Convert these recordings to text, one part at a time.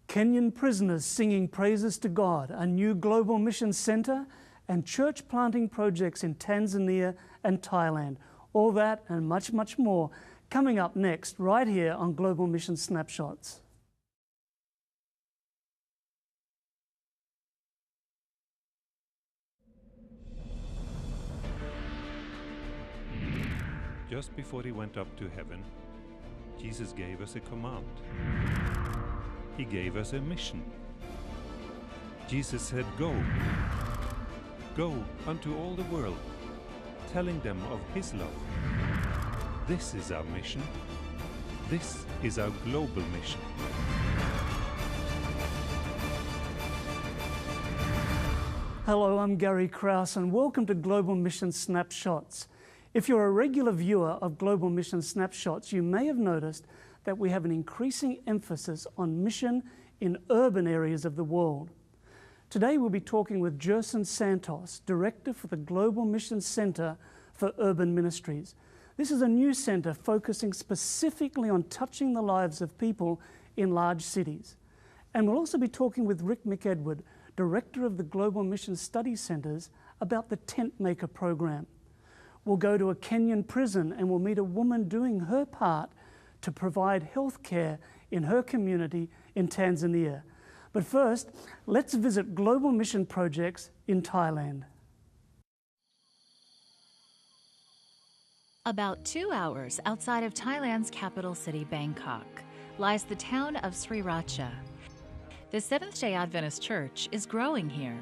Kenyan prisoners singing praises to God, a new global mission center, and church planting projects in Tanzania and Thailand. All that and much, much more coming up next right here on Global Mission Snapshots. Just before he went up to heaven, Jesus gave us a command. He gave us a mission. Jesus said, "Go. Go unto all the world, telling them of His love." This is our mission. This is our global mission. Hello, I'm Gary Krause and welcome to Global Mission Snapshots. If you're a regular viewer of Global Mission Snapshots, you may have noticed that we have an increasing emphasis on mission in urban areas of the world. Today we'll be talking with Gerson Santos, Director for the Global Mission Center for Urban Ministries. This is a new center focusing specifically on touching the lives of people in large cities. And we'll also be talking with Rick McEdward, Director of the Global Mission Study Centers, about the Tentmaker program. We'll go to a Kenyan prison and we'll meet a woman doing her part to provide health care in her community in Tanzania. But first, let's visit global mission projects in Thailand. About 2 hours outside of Thailand's capital city, Bangkok, lies the town of Sriracha. The Seventh-day Adventist Church is growing here.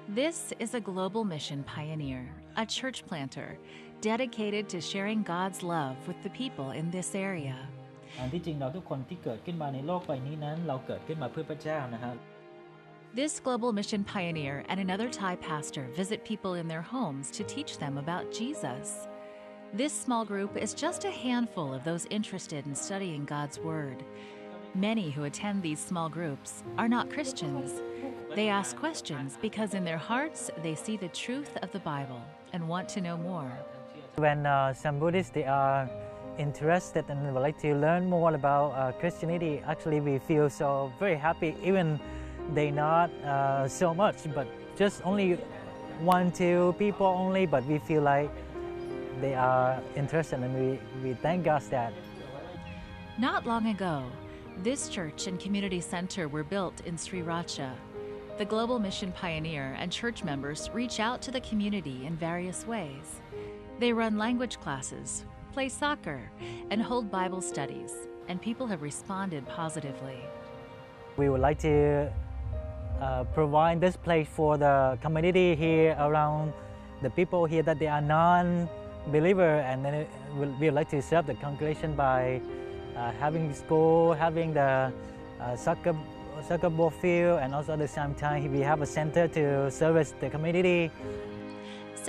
This is a global mission pioneer, a church planter, dedicated to sharing God's love with the people in this area. ที่จริงเราทุกคนที่เกิดขึ้นมาในโลกใบนี้นั้นเราเกิดขึ้นมาเพื่อพระเจ้านะครับ This global mission pioneer and another Thai pastor visit people in their homes to teach them about Jesus. This small group is just a handful of those interested in studying God's Word. Many who attend these small groups are not Christians. They ask questions because in their hearts they see the truth of the Bible and want to know more. When some Buddhists they are interested and would like to learn more about Christianity, actually we feel so very happy, even they not so much, but just only 1-2 people only, but we feel like they are interested and we thank God that. Not long ago, this church and community center were built in Sriracha. The global mission pioneer and church members reach out to the community in various ways. They run language classes, play soccer, and hold Bible studies, and people have responded positively. We would like to provide this place for the community here around the people here that they are non-believer, and then we would like to serve the congregation by having school, having the soccer ball field, and also at the same time we have a center to service the community.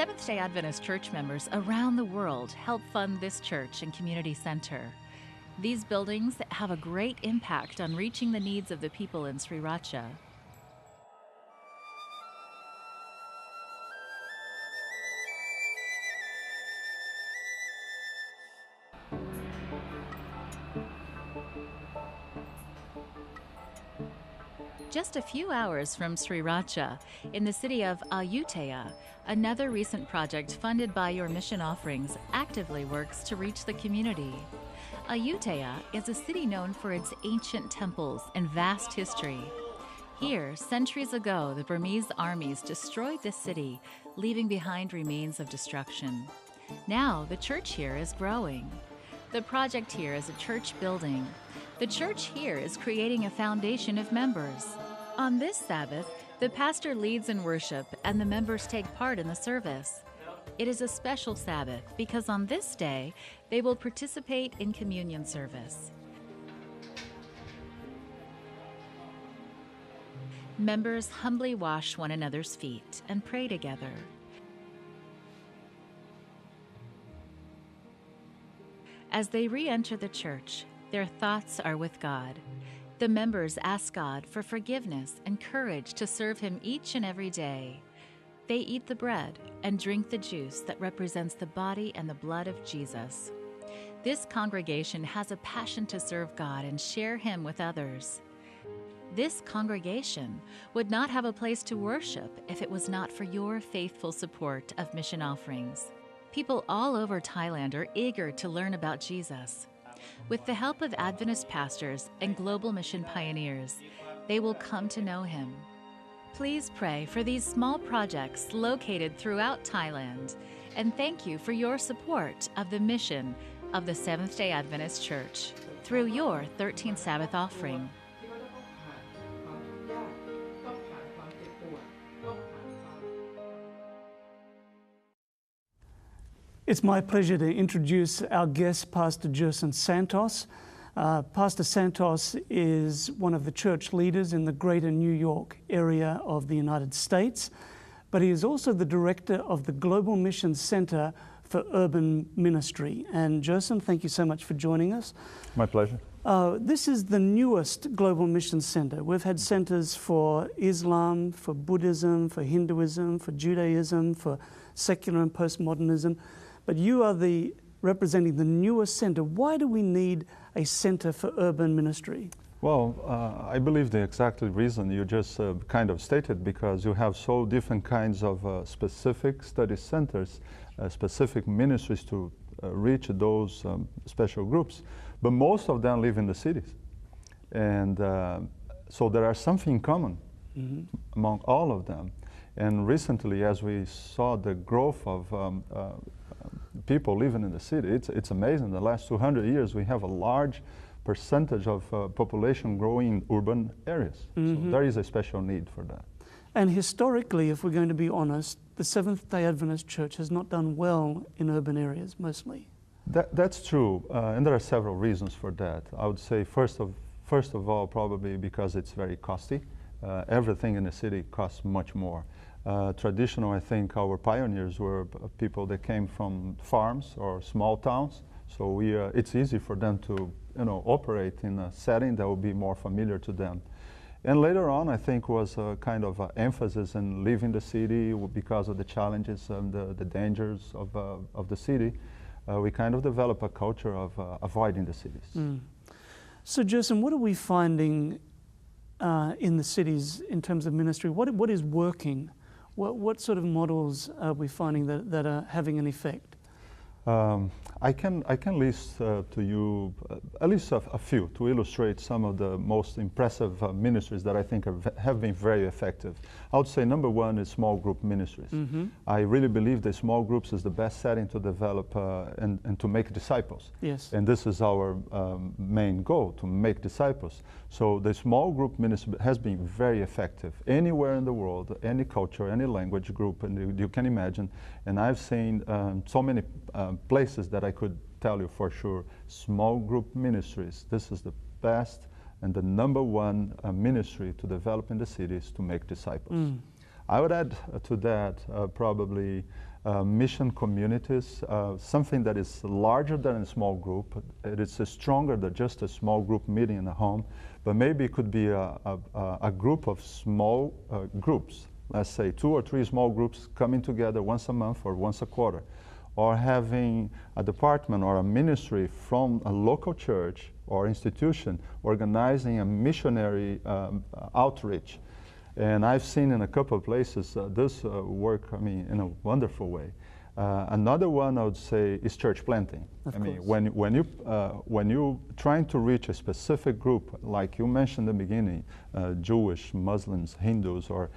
Seventh-day Adventist church members around the world help fund this church and community center. These buildings have a great impact on reaching the needs of the people in Sriracha. Just a few hours from Sriracha, in the city of Ayutthaya, another recent project funded by your mission offerings actively works to reach the community. Ayutthaya is a city known for its ancient temples and vast history. Here, centuries ago, the Burmese armies destroyed this city, leaving behind remains of destruction. Now, the church here is growing. The project here is a church building. The church here is creating a foundation of members. On this Sabbath, the pastor leads in worship and the members take part in the service. It is a special Sabbath because on this day, they will participate in communion service. Members humbly wash one another's feet and pray together. As they re-enter the church, their thoughts are with God. The members ask God for forgiveness and courage to serve Him each and every day. They eat the bread and drink the juice that represents the body and the blood of Jesus. This congregation has a passion to serve God and share Him with others. This congregation would not have a place to worship if it was not for your faithful support of mission offerings. People all over Thailand are eager to learn about Jesus. With the help of Adventist pastors and global mission pioneers, they will come to know him. Please pray for these small projects located throughout Thailand, and thank you for your support of the mission of the Seventh-day Adventist Church through your 13th Sabbath offering. It's my pleasure to introduce our guest, Pastor Gerson Santos. Pastor Santos is one of the church leaders in the greater New York area of the United States, but he is also the director of the Global Mission Center for Urban Ministry. And Gerson, thank you so much for joining us. My pleasure. This is the newest Global Mission Center. We've had centers for Islam, for Buddhism, for Hinduism, for Judaism, for secular and postmodernism, but you are representing the newest center. Why do we need a center for urban ministry? Well, I believe the exact reason you just kind of stated, because you have so different kinds of specific study centers, specific ministries to reach those special groups, but most of them live in the cities. And so there are something in common among all of them. And recently, as we saw the growth of people living in the city, it's amazing. The last 200 years, we have a large percentage of population growing in urban areas. So there is a special need for that. And historically, if we're going to be honest, the Seventh-day Adventist Church has not done well in urban areas, mostly. That's true, and there are several reasons for that. I would say first of all, probably because it's very costly. Everything in the city costs much more. Traditional, I think our pioneers were people that came from farms or small towns, so it's easy for them to operate in a setting that will be more familiar to them. And later on, I think, was a kind of emphasis in leaving the city because of the challenges and the dangers of the city. We kind of develop a culture of avoiding the cities. So, Gerson, what are we finding in the cities in terms of ministry? What is working? What sort of models are we finding that are having an effect? I can list to you at least a few to illustrate some of the most impressive ministries that I think have been very effective. I would say number one is small group ministries. I really believe that small groups is the best setting to develop and to make disciples. Yes. And this is our main goal, to make disciples. So the small group ministry has been very effective anywhere in the world, any culture, any language group, and you can imagine. And I've seen so many places that I could tell you for sure, small group ministries, this is the best and the number one ministry to develop in the cities to make disciples. I would add to that probably mission communities, something that is larger than a small group. It is stronger than just a small group meeting in a home, but maybe it could be a group of small groups, let's say 2 or 3 small groups coming together once a month or once a quarter, or having a department or a ministry from a local church or institution organizing a missionary outreach. And I've seen in a couple of places this work, in a wonderful way. Another one I would say is church planting. When you trying to reach a specific group, like you mentioned in the beginning, Jewish, Muslims, Hindus, or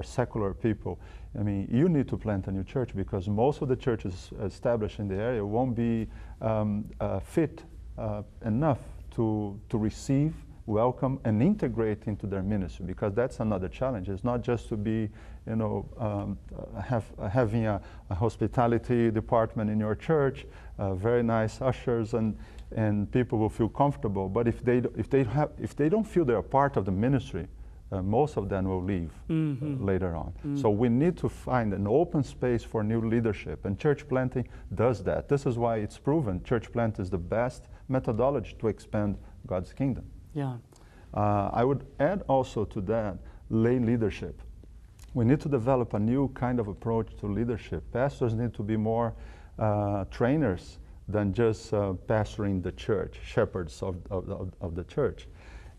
secular people, you need to plant a new church, because most of the churches established in the area won't be fit enough to receive, welcome, and integrate into their ministry, because that's another challenge. It's not just to be, having a hospitality department in your church, very nice ushers, and people will feel comfortable. But if they don't feel they're part of the ministry, most of them will leave later on. So we need to find an open space for new leadership, and church planting does that. This is why it's proven church plant is the best methodology to expand God's kingdom. Yeah. I would add also to that lay leadership. We need to develop a new kind of approach to leadership. Pastors need to be more trainers than just pastoring the church, shepherds of the church.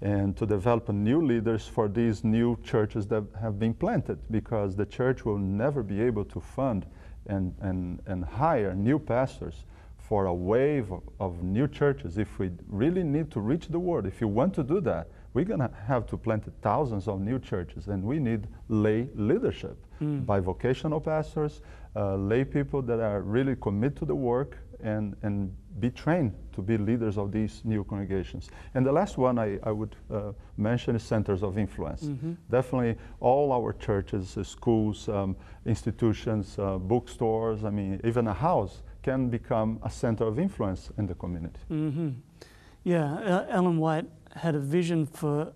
and to develop new leaders for these new churches that have been planted, because the church will never be able to fund and hire new pastors for a wave of new churches. If we really need to reach the world, if you want to do that, we're going to have to plant thousands of new churches, and we need lay leadership by vocational pastors, lay people that are really committed to the work and be trained to be leaders of these new congregations. And the last one I would mention is centers of influence. Definitely all our churches, schools, institutions, bookstores, I mean, even a house can become a center of influence in the community. Yeah, Ellen White had a vision for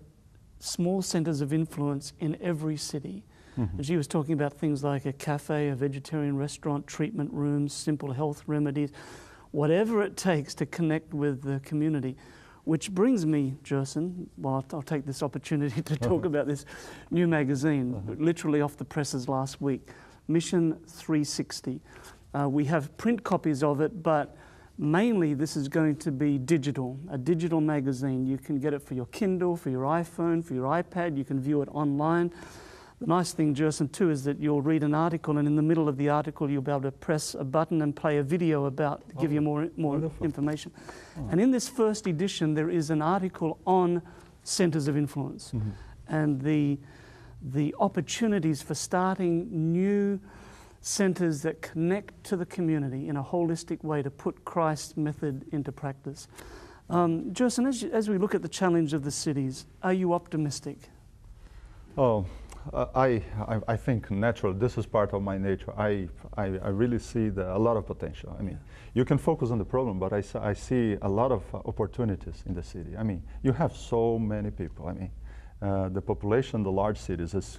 small centers of influence in every city. And she was talking about things like a cafe, a vegetarian restaurant, treatment rooms, simple health remedies, whatever it takes to connect with the community. Which brings me, Gerson, well, I'll take this opportunity to talk about this new magazine, literally off the presses last week, Mission 360. We have print copies of it, but mainly this is going to be digital, a digital magazine. You can get it for your Kindle, for your iPhone, for your iPad. You can view it online. The nice thing, Gerson, too, is that you'll read an article, and in the middle of the article you'll be able to press a button and play a video about, give you more information. And in this first edition there is an article on centers of influence and the opportunities for starting new centers that connect to the community in a holistic way to put Christ's method into practice. Gerson, as we look at the challenge of the cities, are you optimistic? Oh, I think naturally, this is part of my nature. I really see a lot of potential. I mean, you can focus on the problem, but I see a lot of opportunities in the city. I mean, you have so many people. I mean, the population in the large cities is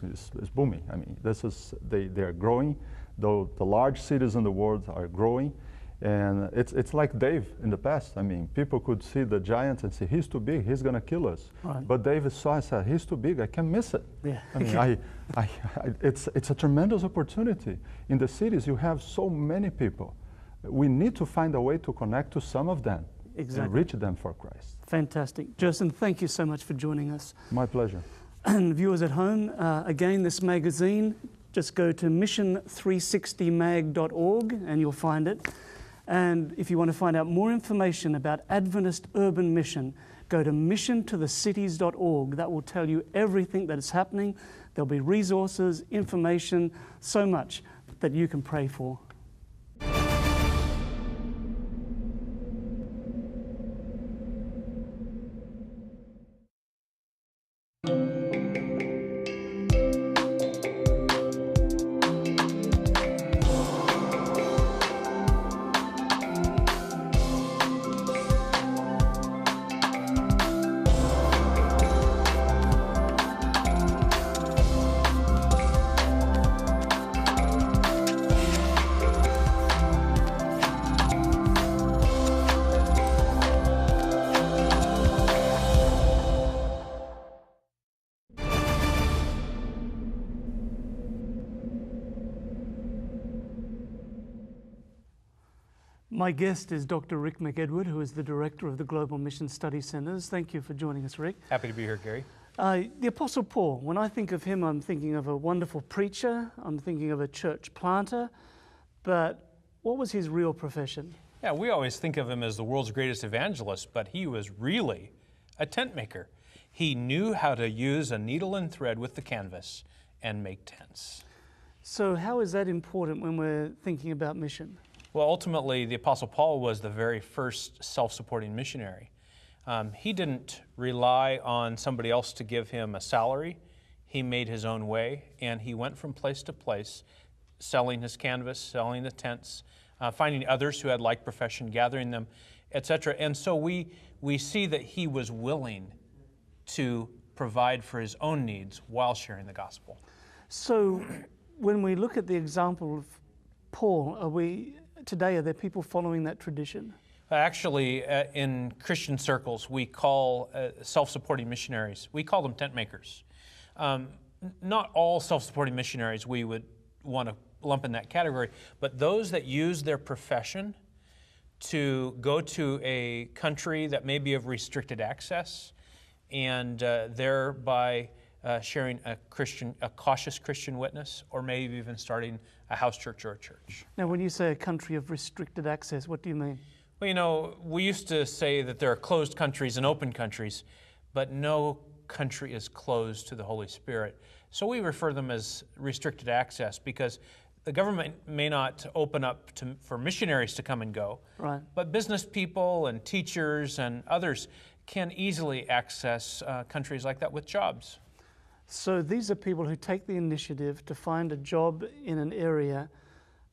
booming. I mean, they are growing, though the large cities in the world are growing. And it's like Dave in the past. I mean, people could see the giant and say, he's too big, he's going to kill us. Right. But David saw and said, he's too big, I can't miss it. Yeah. I mean, it's a tremendous opportunity. In the cities, you have so many people. We need to find a way to connect to some of them and reach them for Christ. Fantastic. Gerson, thank you so much for joining us. My pleasure. And viewers at home, again, this magazine, just go to mission360mag.org and you'll find it. And if you want to find out more information about Adventist Urban Mission, go to missiontothecities.org. That will tell you everything that is happening. There'll be resources, information, so much that you can pray for. My guest is Dr. Rick McEdward, who is the director of the Global Mission Study Centers. Thank you for joining us, Rick. Happy to be here, Gary. The Apostle Paul, when I think of him, I'm thinking of a wonderful preacher, I'm thinking of a church planter, but what was his real profession? Yeah, we always think of him as the world's greatest evangelist, but he was really a tent maker. He knew how to use a needle and thread with the canvas and make tents. So how is that important when we're thinking about mission? Well, ultimately, the Apostle Paul was the very first self-supporting missionary. He didn't rely on somebody else to give him a salary. He made his own way, and he went from place to place, selling his canvas, selling the tents, finding others who had like profession, gathering them, etc. And so we see that he was willing to provide for his own needs while sharing the gospel. So when we look at the example of Paul, today, are there people following that tradition? Actually, in Christian circles, we call self-supporting missionaries, we call them tent makers. Not all self-supporting missionaries we would want to lump in that category, but those that use their profession to go to a country that may be of restricted access and thereby sharing a cautious Christian witness, or maybe even starting a house church or a church. Now, when you say a country of restricted access, what do you mean? Well, you know, we used to say that there are closed countries and open countries, but no country is closed to the Holy Spirit. So we refer them as restricted access because the government may not open up for missionaries to come and go, Right. but business people and teachers and others can easily access countries like that with jobs. So these are people who take the initiative to find a job in an area,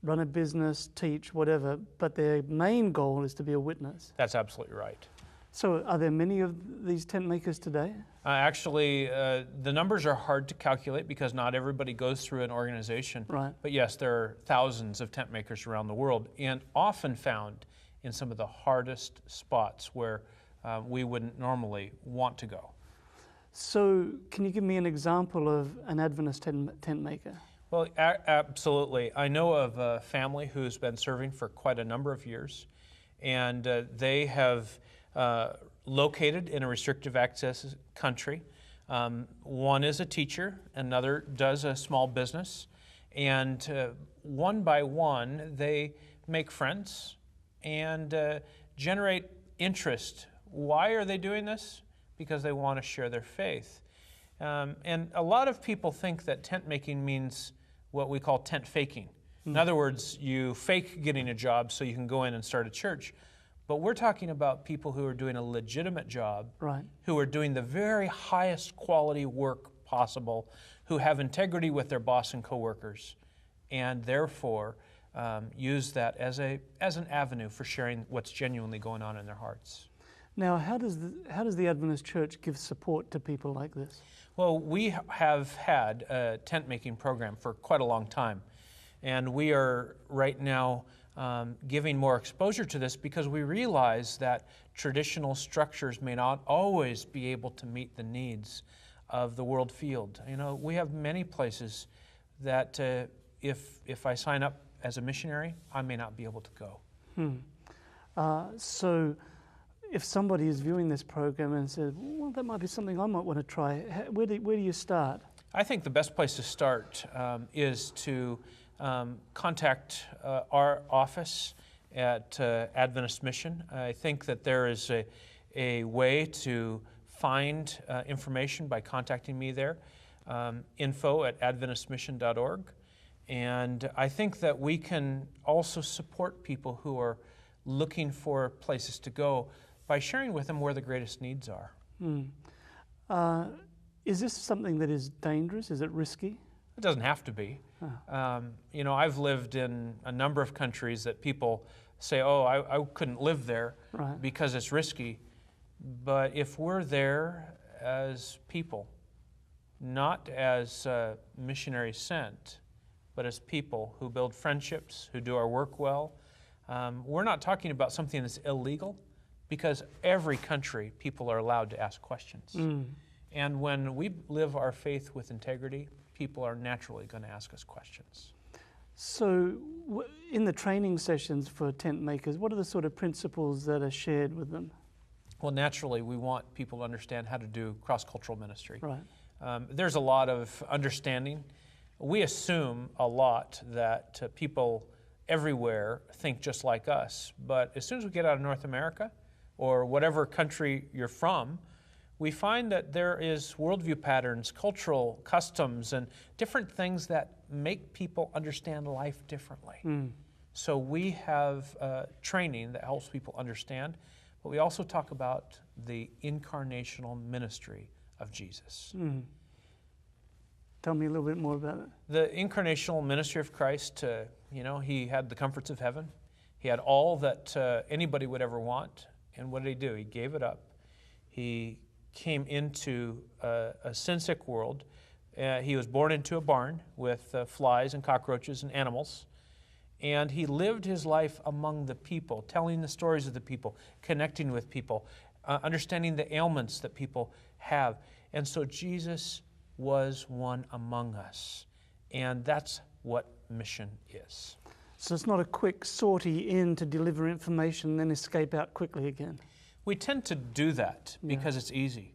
run a business, teach, whatever, but their main goal is to be a witness. That's absolutely right. So are there many of these tent makers today? Actually, the numbers are hard to calculate because not everybody goes through an organization. Right. But yes, there are thousands of tent makers around the world, and often found in some of the hardest spots where we wouldn't normally want to go. So can you give me an example of an Adventist tent maker? Well, absolutely. I know of a family who's been serving for quite a number of years, and they have located in a restrictive access country. One is a teacher, another does a small business, and one by one they make friends and generate interest. Why are they doing this? Because they want to share their faith. And a lot of people think that tent making means what we call tent faking. In other words, you fake getting a job so you can go in and start a church. But we're talking about people who are doing a legitimate job, Right. who are doing the very highest quality work possible, who have integrity with their boss and coworkers, and therefore use that as an avenue for sharing what's genuinely going on in their hearts. Now, how does the Adventist Church give support to people like this? Well, we have had a tent making program for quite a long time, and we are right now giving more exposure to this because we realize that traditional structures may not always be able to meet the needs of the world field. You know, we have many places that if I sign up as a missionary, I may not be able to go. So if somebody is viewing this program and says, well, that might be something I might want to try, where do you start? I think the best place to start is to contact our office at Adventist Mission. I think that there is a way to find information by contacting me there, info@adventistmission.org. And I think that we can also support people who are looking for places to go by sharing with them where the greatest needs are. Is this something that is dangerous? Is it risky? It doesn't have to be. You know, I've lived in a number of countries that people say, oh, I couldn't live there Right. because it's risky. But if we're there as people, not as missionaries sent, but as people who build friendships, who do our work well, we're not talking about something that's illegal, because every country, people are allowed to ask questions. And when we live our faith with integrity, people are naturally going to ask us questions. So in the training sessions for tent makers, what are the sort of principles that are shared with them? Well, naturally, we want people to understand how to do cross-cultural ministry. Right. There's a lot of understanding. We assume a lot that people everywhere think just like us, but as soon as we get out of North America, or whatever country you're from, we find that there is worldview patterns, cultural customs, and different things that make people understand life differently. So we have training that helps people understand, but we also talk about the incarnational ministry of Jesus. Tell me a little bit more about it. The incarnational ministry of Christ, you know, he had the comforts of heaven. He had all that anybody would ever want. And what did he do? He gave it up. He came into a sin-sick world. He was born into a barn with flies and cockroaches and animals. And he lived his life among the people, telling the stories of the people, connecting with people, understanding the ailments that people have. And so Jesus was one among us. And that's what mission is. So it's not a quick sortie in to deliver information and then escape out quickly again. We tend to do that because it's easy.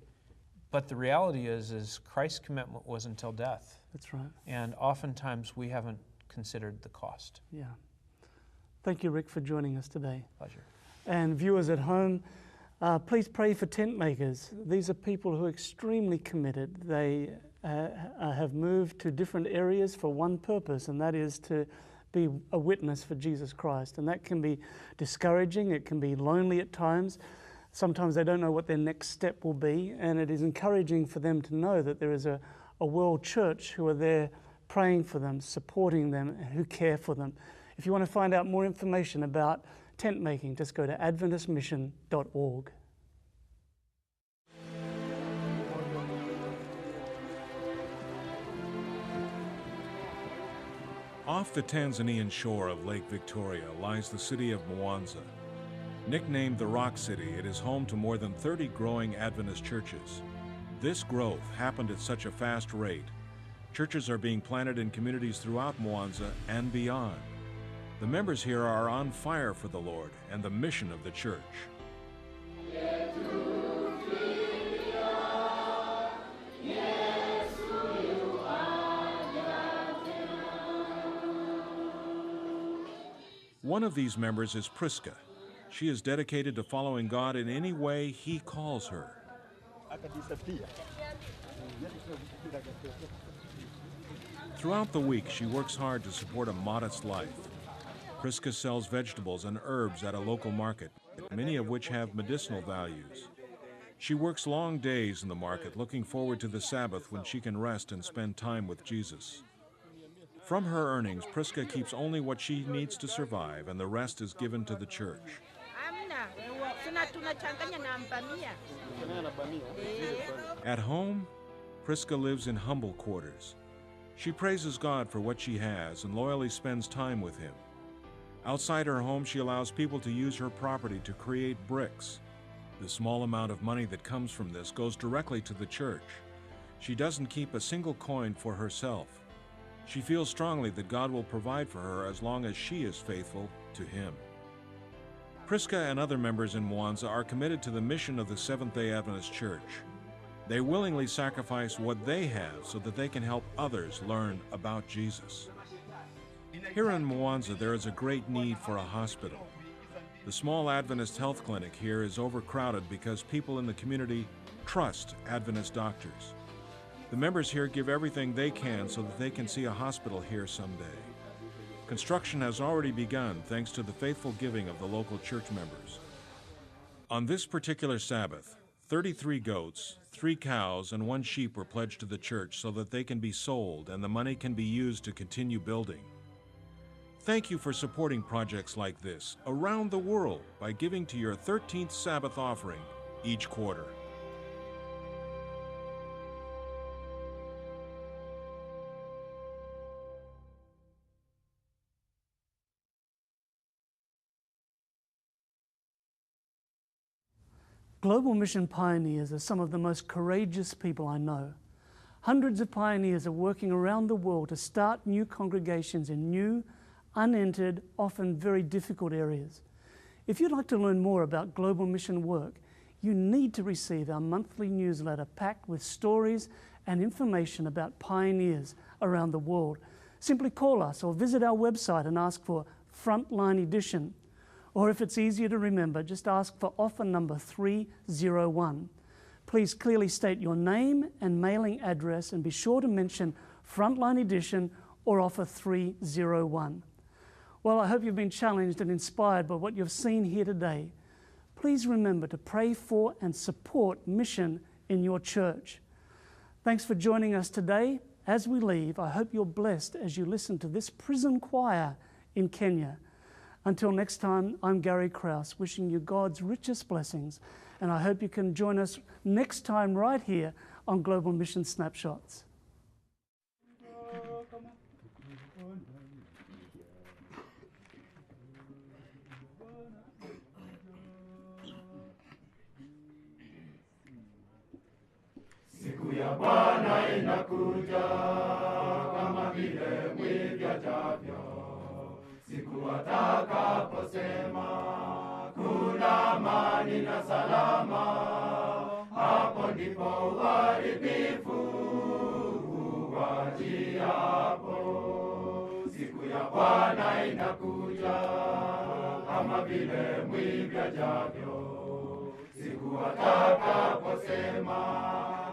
But the reality is Christ's commitment was until death. That's right. And oftentimes we haven't considered the cost. Yeah. Thank you, Rick, for joining us today. Pleasure. And viewers at home, please pray for tent makers. These are people who are extremely committed. They have moved to different areas for one purpose, and that is to be a witness for Jesus Christ. And that can be discouraging, it can be lonely at times. Sometimes they don't know what their next step will be, and it is encouraging for them to know that there is a world church who are there praying for them, supporting them, and who care for them. If you want to find out more information about tent making, just go to adventistmission.org. Off the Tanzanian shore of Lake Victoria lies the city of Mwanza. Nicknamed the Rock City, it is home to more than 30 growing Adventist churches. This growth happened at such a fast rate. Churches are being planted in communities throughout Mwanza and beyond. The members here are on fire for the Lord and the mission of the church. One of these members is Priska. She is dedicated to following God in any way He calls her. Throughout the week, she works hard to support a modest life. Priska sells vegetables and herbs at a local market, many of which have medicinal values. She works long days in the market, looking forward to the Sabbath when she can rest and spend time with Jesus. From her earnings, Priska keeps only what she needs to survive, and the rest is given to the church. At home, Priska lives in humble quarters. She praises God for what she has and loyally spends time with Him. Outside her home, she allows people to use her property to create bricks. The small amount of money that comes from this goes directly to the church. She doesn't keep a single coin for herself. She feels strongly that God will provide for her as long as she is faithful to Him. Priska and other members in Mwanza are committed to the mission of the Seventh-day Adventist Church. They willingly sacrifice what they have so that they can help others learn about Jesus. Here in Mwanza, there is a great need for a hospital. The small Adventist health clinic here is overcrowded because people in the community trust Adventist doctors. The members here give everything they can so that they can see a hospital here someday. Construction has already begun thanks to the faithful giving of the local church members. On this particular Sabbath, 33 goats, 3 cows, and 1 sheep were pledged to the church so that they can be sold and the money can be used to continue building. Thank you for supporting projects like this around the world by giving to your 13th Sabbath offering each quarter. Global Mission pioneers are some of the most courageous people I know. Hundreds of pioneers are working around the world to start new congregations in new, unentered, often very difficult areas. If you'd like to learn more about Global Mission work, you need to receive our monthly newsletter packed with stories and information about pioneers around the world. Simply call us or visit our website and ask for Frontline Edition. Or if it's easier to remember, just ask for offer number 301. Please clearly state your name and mailing address and be sure to mention Frontline Edition or offer 301. Well, I hope you've been challenged and inspired by what you've seen here today. Please remember to pray for and support mission in your church. Thanks for joining us today. As we leave, I hope you're blessed as you listen to this prison choir in Kenya. Until next time, I'm Gary Krause, wishing you God's richest blessings, and I hope you can join us next time right here on Global Mission Snapshots. Siku ya Bwana inakuja kama vile mwivi ajavyo. Siku atakaposema kuna amani na salama, hapo ndipo uharibifu huwajiapo. Siku ya Bwana inakuja kama vile mwivi ajavyo, siku atakaposema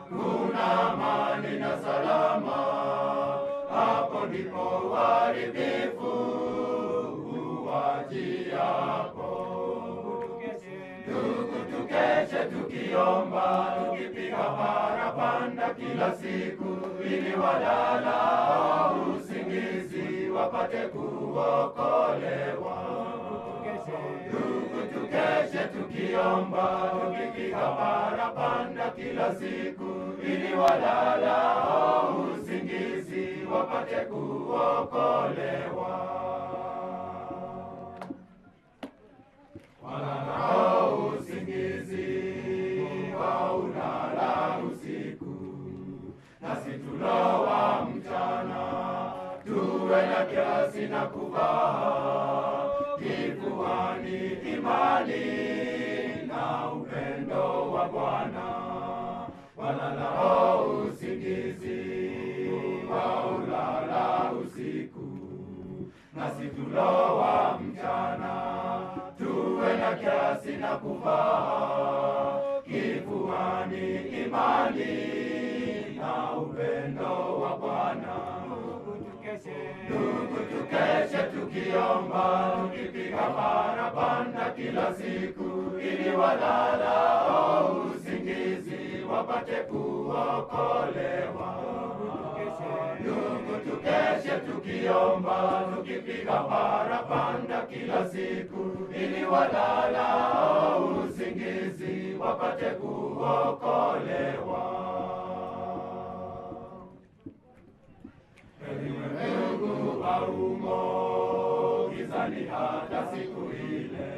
kuna amani na salama, hapo ndipo uharibifu huwajiapo. Ndugu, tukeshe tukiomba, tukipiga parapanda kila siku, ili walalao usingizi wapate kuokolewa. Ndugu, tukeshe tukiomba, tukipiga parapanda kila siku, ili walalao usingizi wapate kuokolewa. Walalao usingizi waulala usiku, nasi tulowa mchana tuwe na kiasi na kuvaa kifuani imani na upendo wa Bwana. Walalao usingizi waulala usiku, nasi tulowa mchana tuwe na kiasi na kuvaa kifuani imani na upendo wa Bwana. Ndugu, tukeshe tukiomba, tukipiga parapanda kila siku, ili walalao usingizi wapate kuokolewa. Ndugu, tukeshe tukiomba, tukipiga parapanda kila siku, ili walalao usingizi wapate kuokolewa. Ndugu haumo gizani hata siku ile,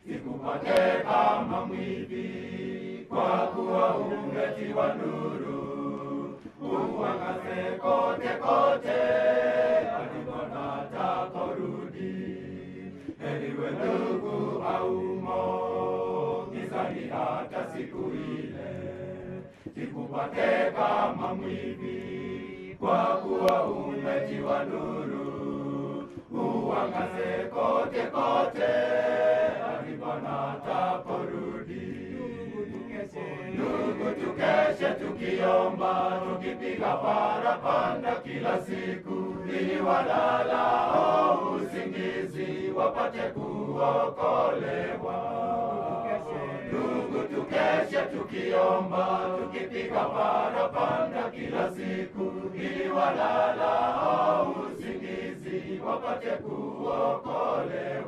sikupate kama mwivi, kwa kuwa umetiwa nuru, uangaze kote kote hadi Bwana atakaporudi. Ewe ndugu haumo gizani hata siku ile, sikupate kama mwivi, kwa kuwa umetiwa nuru, uangaze kote kote hadi Bwana atakaporudi. Ndugu, tukeshe tukiomba, tukipiga parapanda kila siku, ili walalao usingizi wapate kuokolewa. Ndugu, tukeshe tukiomba, tukipiga parapanda kila siku, ili walalao usingizi wapate kuokolewa.